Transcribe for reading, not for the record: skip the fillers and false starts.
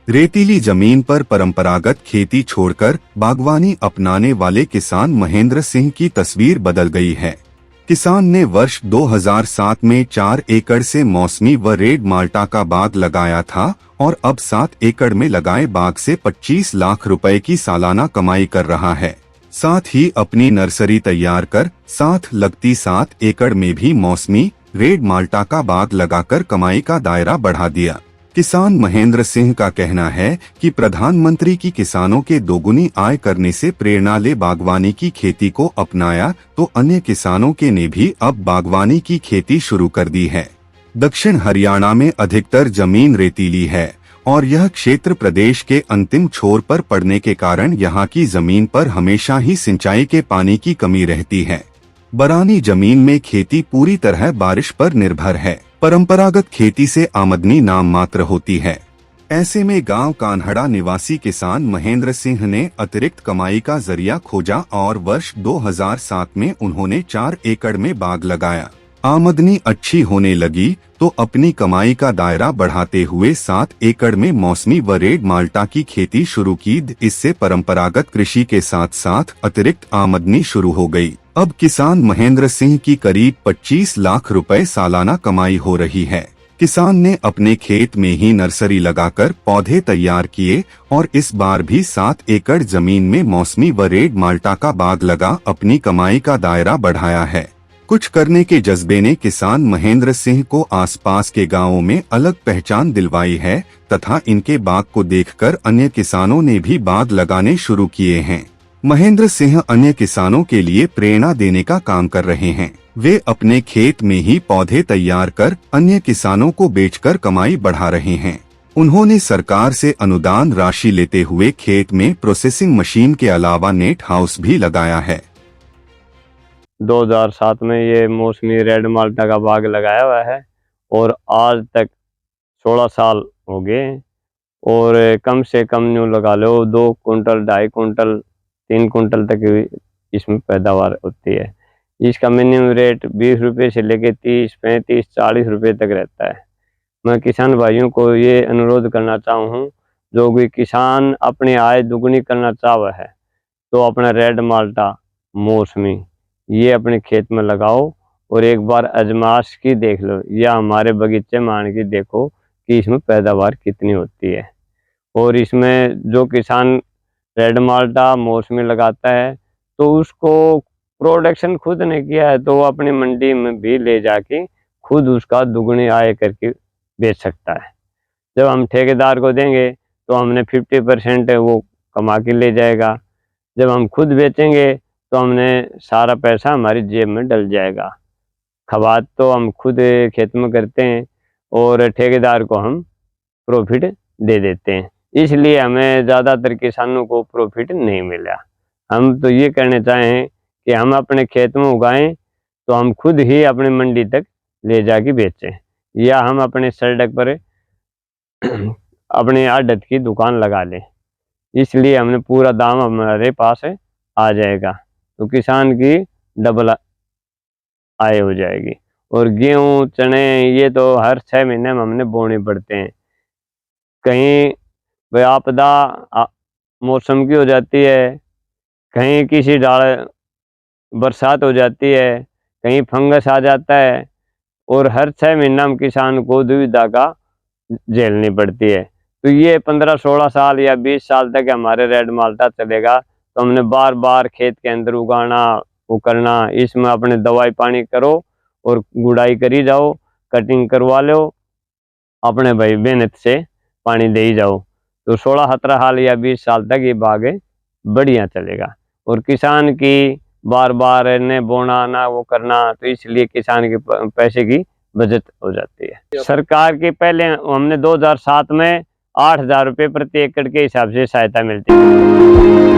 रेतीली जमीन पर परंपरागत खेती छोड़कर बागवानी अपनाने वाले किसान महेंद्र सिंह की तस्वीर बदल गई है। किसान ने वर्ष 2007 में 4 एकड़ से मौसमी व रेड माल्टा का बाग लगाया था और अब 7 एकड़ में लगाए बाग से 25 लाख रुपए की सालाना कमाई कर रहा है। साथ ही अपनी नर्सरी तैयार कर साथ लगती 7 एकड़ में भी मौसमी रेड माल्टा का बाग लगाकर कमाई का दायरा बढ़ा दिया। किसान महेंद्र सिंह का कहना है कि प्रधानमंत्री की किसानों के दोगुनी आय करने से प्रेरणा ले बागवानी की खेती को अपनाया तो अन्य किसानों के ने भी अब बागवानी की खेती शुरू कर दी है। दक्षिण हरियाणा में अधिकतर जमीन रेतीली है और यह क्षेत्र प्रदेश के अंतिम छोर पर पड़ने के कारण यहाँ की जमीन पर हमेशा ही सिंचाई के पानी की कमी रहती है। बरानी जमीन में खेती पूरी तरह बारिश पर निर्भर है। परंपरागत खेती से आमदनी नाम मात्र होती है। ऐसे में गांव कान्हड़ा निवासी किसान महेंद्र सिंह ने अतिरिक्त कमाई का जरिया खोजा और वर्ष 2007 में उन्होंने 4 एकड़ में बाग लगाया। आमदनी अच्छी होने लगी तो अपनी कमाई का दायरा बढ़ाते हुए 7 एकड़ में मौसमी व रेड माल्टा की खेती शुरू की। इससे परंपरागत कृषि के साथ साथ अतिरिक्त आमदनी शुरू हो गई। अब किसान महेंद्र सिंह की करीब 25 लाख रुपए सालाना कमाई हो रही है। किसान ने अपने खेत में ही नर्सरी लगाकर पौधे तैयार किए और इस बार भी 7 एकड़ जमीन में मौसमी व रेड माल्टा का बाग लगा अपनी कमाई का दायरा बढ़ाया है। कुछ करने के जज्बे ने किसान महेंद्र सिंह को आसपास के गांवों में अलग पहचान दिलवाई है तथा इनके बाग को देखकर अन्य किसानों ने भी बाग लगाने शुरू किए हैं। महेंद्र सिंह अन्य किसानों के लिए प्रेरणा देने का काम कर रहे हैं। वे अपने खेत में ही पौधे तैयार कर अन्य किसानों को बेचकर कमाई बढ़ा रहे हैं। उन्होंने सरकार से अनुदान राशि लेते हुए खेत में प्रोसेसिंग मशीन के अलावा नेट हाउस भी लगाया है। 2007 में ये मौसमी रेड माल्टा का बाग लगाया हुआ है और आज तक 16 साल हो गए और कम से कम न्यू लगा लो 2 कुंटल 2.5 कुंटल 3 कुंटल तक इसमें पैदावार होती है। इसका मिनिमम रेट 20 रुपये से लेके 30, 35, 40 रुपये तक रहता है। मैं किसान भाइयों को ये अनुरोध करना चाहूँ जो भी किसान अपनी आय दुगनी करना चाहे है तो अपना रेड माल्टा मौसमी ये अपने खेत में लगाओ और एक बार आजमाश की देख लो या हमारे बगीचे में आने की देखो कि इसमें पैदावार कितनी होती है। और इसमें जो किसान रेड माल्टा मौसमी लगाता है तो उसको प्रोडक्शन खुद ने किया है तो वो अपनी मंडी में भी ले जाके खुद उसका दुगनी आय करके बेच सकता है। जब हम ठेकेदार को देंगे तो हमने 50% वो कमा के ले जाएगा। जब हम खुद बेचेंगे तो हमने सारा पैसा हमारी जेब में डल जाएगा। खवाद तो हम खुद खेत में करते हैं और ठेकेदार को हम प्रॉफिट दे देते हैं, इसलिए हमें ज़्यादातर किसानों को प्रॉफिट नहीं मिला। हम तो ये कहना चाहें कि हम अपने खेत में उगाएं तो हम खुद ही अपनी मंडी तक ले जाके बेचें या हम अपने सड़क पर अपने आड़त की दुकान लगा लें, इसलिए हमने पूरा दाम हमारे पास आ जाएगा तो किसान की डबल आय हो जाएगी। और गेहूँ चने ये तो हर 6 महीने में हमने बोने पड़ते हैं। कहीं आपदा मौसम की हो जाती है, कहीं किसी डाल बरसात हो जाती है, कहीं फंगस आ जाता है और हर 6 महीना में किसान को दुविधा का झेलनी पड़ती है। तो ये 15-16 साल या 20 साल तक हमारे रेड माल्टा चलेगा तो हमने बार बार खेत के अंदर उगाना वो करना। इसमें अपने दवाई पानी करो और गुड़ाई करी जाओ, कटिंग करवा लो, अपने भाई मेहनत से पानी दे ही जाओ तो 16-17 साल या 20 साल तक ये बाग बढ़िया चलेगा। और किसान की बार बार ने बोना ना वो करना तो इसलिए किसान के पैसे की बचत हो जाती है। सरकार के पहले हमने 2007 में 8,000 रुपये प्रति एकड़ के हिसाब से सहायता मिलती है।